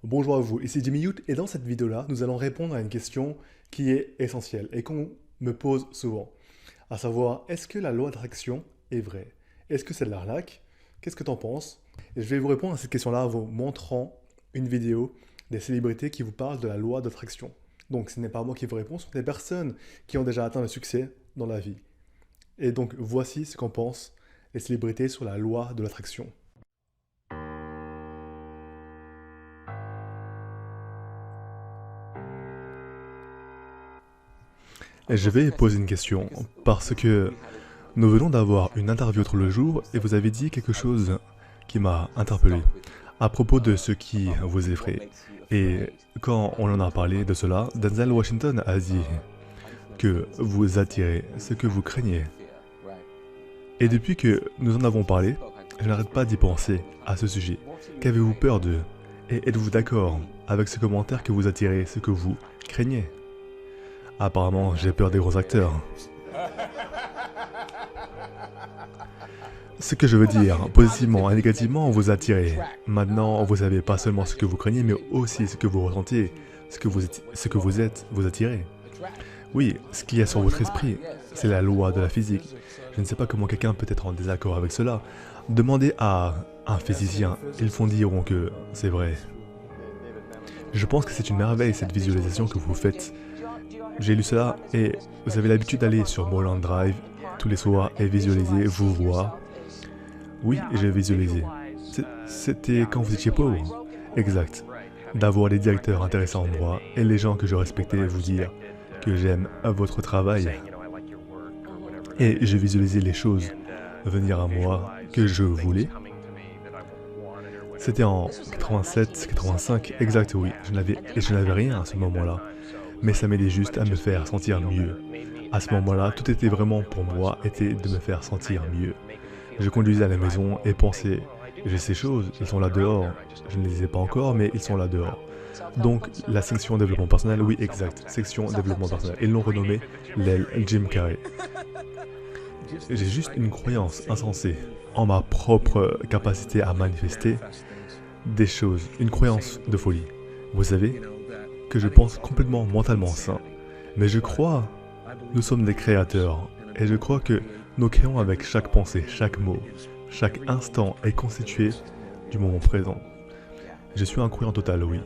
Bonjour à vous, ici Jimmy Youth et dans cette vidéo-là, nous allons répondre à une question qui est essentielle et qu'on me pose souvent. À savoir, est-ce que la loi d'attraction est vraie? Est-ce que c'est de l'arnaque? Qu'est-ce que tu en penses? Et je vais vous répondre à cette question-là en vous montrant une vidéo des célébrités qui vous parlent de la loi d'attraction. Donc ce n'est pas moi qui vous réponds, ce sont des personnes qui ont déjà atteint le succès dans la vie. Et donc voici ce qu'en pensent les célébrités sur la loi de l'attraction. Et je vais poser une question, parce que nous venons d'avoir une interview l'autre jour et vous avez dit quelque chose qui m'a interpellé à propos de ce qui vous effraie. Et quand on en a parlé de cela, Denzel Washington a dit que vous attirez ce que vous craignez. Et depuis que nous en avons parlé, je n'arrête pas d'y penser à ce sujet. Qu'avez-vous peur de? Et êtes-vous d'accord avec ce commentaire que vous attirez ce que vous craignez? Apparemment, j'ai peur des gros acteurs. Ce que je veux dire, positivement et négativement, vous attirez. Maintenant, vous savez pas seulement ce que vous craignez, mais aussi ce que vous ressentez, ce que vous êtes, vous attirez. Oui, ce qu'il y a sur votre esprit, c'est la loi de la physique. Je ne sais pas comment quelqu'un peut être en désaccord avec cela. Demandez à un physicien, ils font diront que c'est vrai. Je pense que c'est une merveille cette visualisation que vous faites. J'ai lu cela et vous avez l'habitude d'aller sur Mulholland Drive tous les soirs et visualiser, vous voir. Oui, j'ai visualisé. C'était quand vous étiez pauvre. Exact. D'avoir des directeurs intéressants en moi et les gens que je respectais vous dire que j'aime votre travail. Et j'ai visualisé les choses venir à moi que je voulais. C'était en 87, 85, exact oui. Je n'avais rien à ce moment-là. Mais ça m'aidait juste à me faire sentir mieux. À ce moment-là, tout était vraiment pour moi, était de me faire sentir mieux. Je conduisais à la maison et pensais, j'ai ces choses, ils sont là dehors. Je ne les ai pas encore, mais ils sont là dehors. Donc, la section développement personnel, oui, exact, section développement personnel. Ils l'ont renommé l'aile Jim Carrey. J'ai juste une croyance insensée en ma propre capacité à manifester des choses, une croyance de folie. Vous savez que je pense complètement mentalement sain, mais je crois, nous sommes des créateurs, et je crois que nous créons avec chaque pensée, chaque mot, chaque instant est constitué du moment présent. Je suis un croyant total, oui.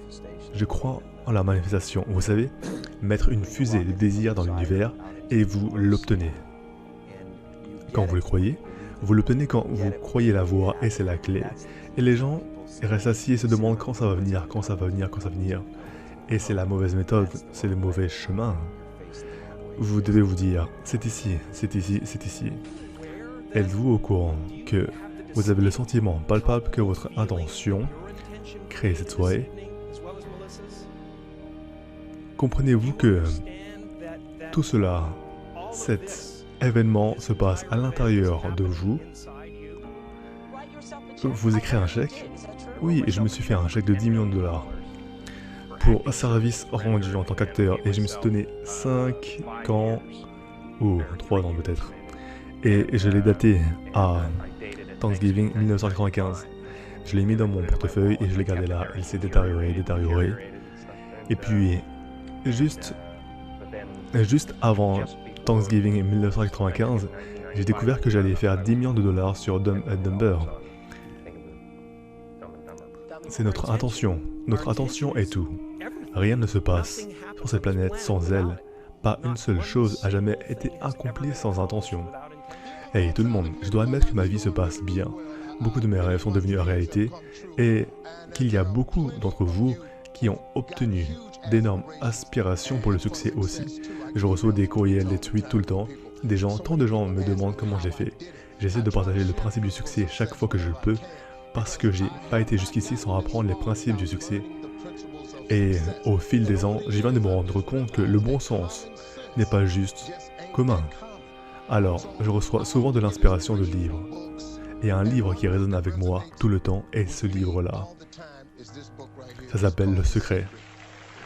Je crois en la manifestation, vous savez, mettre une fusée de désir dans l'univers et vous l'obtenez. Quand vous le croyez, vous l'obtenez quand vous croyez la voie et c'est la clé. Et les gens restent assis et se demandent quand ça va venir, quand ça va venir, quand ça va venir. Et c'est la mauvaise méthode, c'est le mauvais chemin. Vous devez vous dire, c'est ici, c'est ici, c'est ici. Êtes-vous au courant que vous avez le sentiment palpable que votre intention crée cette soirée? Comprenez-vous que tout cela, cet événement se passe à l'intérieur de vous? Vous écrivez un chèque? Oui, je me suis fait un chèque de 10 millions de dollars. Pour un service rendu en tant qu'acteur et je me suis donné 5 ans ou 3 ans peut-être et je l'ai daté à Thanksgiving 1995. Je l'ai mis dans mon portefeuille et je l'ai gardé là, il s'est détérioré et puis juste avant Thanksgiving 1995 j'ai découvert que j'allais faire 10 millions de dollars sur Dumb and Dumber. C'est notre intention est tout. Rien ne se passe sur cette planète sans elle. Pas une seule chose a jamais été accomplie sans intention. Hey tout le monde, je dois admettre que ma vie se passe bien. Beaucoup de mes rêves sont devenus réalité et qu'il y a beaucoup d'entre vous qui ont obtenu d'énormes aspirations pour le succès aussi. Je reçois des courriels, des tweets tout le temps. Tant de gens me demandent comment j'ai fait. J'essaie de partager le principe du succès chaque fois que je peux parce que j'ai pas été jusqu'ici sans apprendre les principes du succès. Et au fil des ans, je viens de me rendre compte que le bon sens n'est pas juste commun. Alors, je reçois souvent de l'inspiration de livres. Et un livre qui résonne avec moi tout le temps est ce livre-là. Ça s'appelle Le Secret.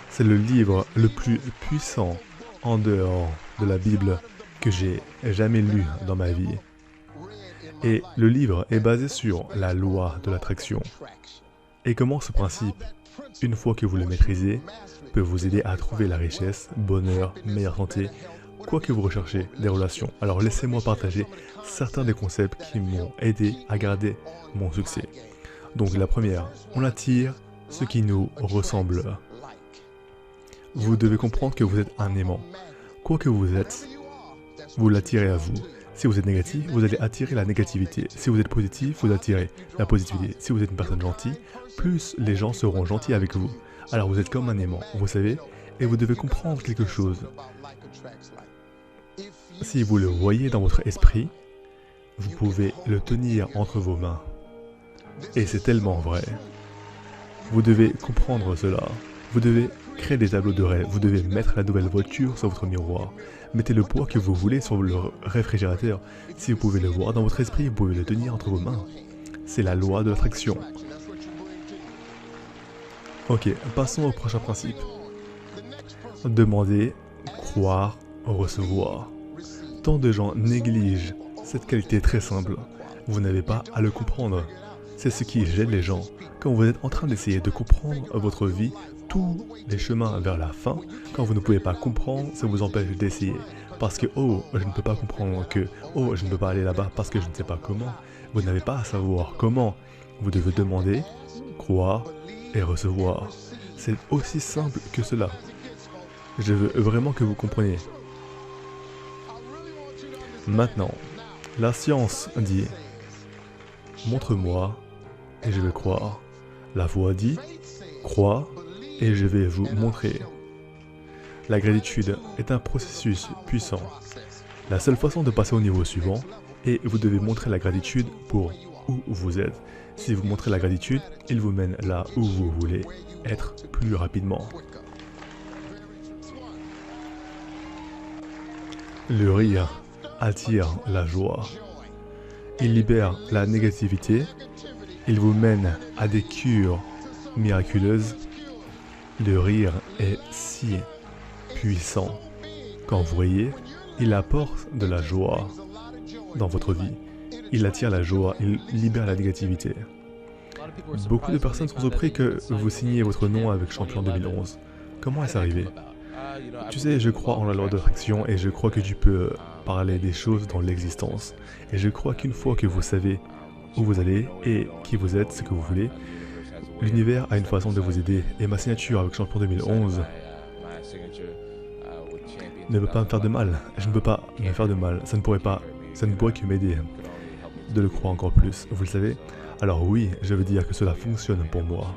C'est le livre le plus puissant en dehors de la Bible que j'ai jamais lu dans ma vie. Et le livre est basé sur la loi de l'attraction. Et comment ce principe une fois que vous le maîtrisez, peut vous aider à trouver la richesse, bonheur, meilleure santé, quoi que vous recherchez, des relations. Alors laissez-moi partager certains des concepts qui m'ont aidé à garder mon succès. Donc la première, on attire ce qui nous ressemble. Vous devez comprendre que vous êtes un aimant. Quoi que vous êtes, vous l'attirez à vous. Si vous êtes négatif, vous allez attirer la négativité. Si vous êtes positif, vous attirez la positivité. Si vous êtes une personne gentille, plus les gens seront gentils avec vous. Alors vous êtes comme un aimant, vous savez, et vous devez comprendre quelque chose. Si vous le voyez dans votre esprit, vous pouvez le tenir entre vos mains. Et c'est tellement vrai. Vous devez comprendre cela. Vous devez créer des tableaux de rêve. Vous devez mettre la nouvelle voiture sur votre miroir. Mettez le poids que vous voulez sur le réfrigérateur. Si vous pouvez le voir dans votre esprit, vous pouvez le tenir entre vos mains. C'est la loi de l'attraction. Ok, passons au prochain principe. Demander, croire, recevoir. Tant de gens négligent cette qualité très simple. Vous n'avez pas à le comprendre. C'est ce qui gêne les gens. Quand vous êtes en train d'essayer de comprendre votre vie, tous les chemins vers la fin, quand vous ne pouvez pas comprendre, ça vous empêche d'essayer. Parce que, oh, je ne peux pas comprendre que, oh, je ne peux pas aller là-bas parce que je ne sais pas comment. Vous n'avez pas à savoir comment. Vous devez demander, croire et recevoir. C'est aussi simple que cela. Je veux vraiment que vous compreniez. Maintenant, la science dit, montre-moi et je vais croire. La foi dit, crois et je vais vous montrer. La gratitude est un processus puissant. La seule façon de passer au niveau suivant est vous devez montrer la gratitude pour où vous êtes. Si vous montrez la gratitude, il vous mène là où vous voulez être plus rapidement. Le rire attire la joie. Il libère la négativité. Il vous mène à des cures miraculeuses. Le rire est si puissant. Quand vous riez, il apporte de la joie dans votre vie. Il attire la joie, il libère la négativité. Beaucoup de personnes sont surpris que vous signiez votre nom avec Champion 2011. Comment est-ce arrivé? Tu sais, je crois en la loi d'attraction et je crois que tu peux parler des choses dans l'existence. Et je crois qu'une fois que vous savez où vous allez et qui vous êtes, ce que vous voulez, l'univers a une façon de vous aider. Et ma signature avec Champion 2011 ne peut pas me faire de mal. Je ne peux pas me faire de mal. Ça ne pourrait que m'aider de le croire encore plus. Vous le savez? Alors oui, je veux dire que cela fonctionne pour moi.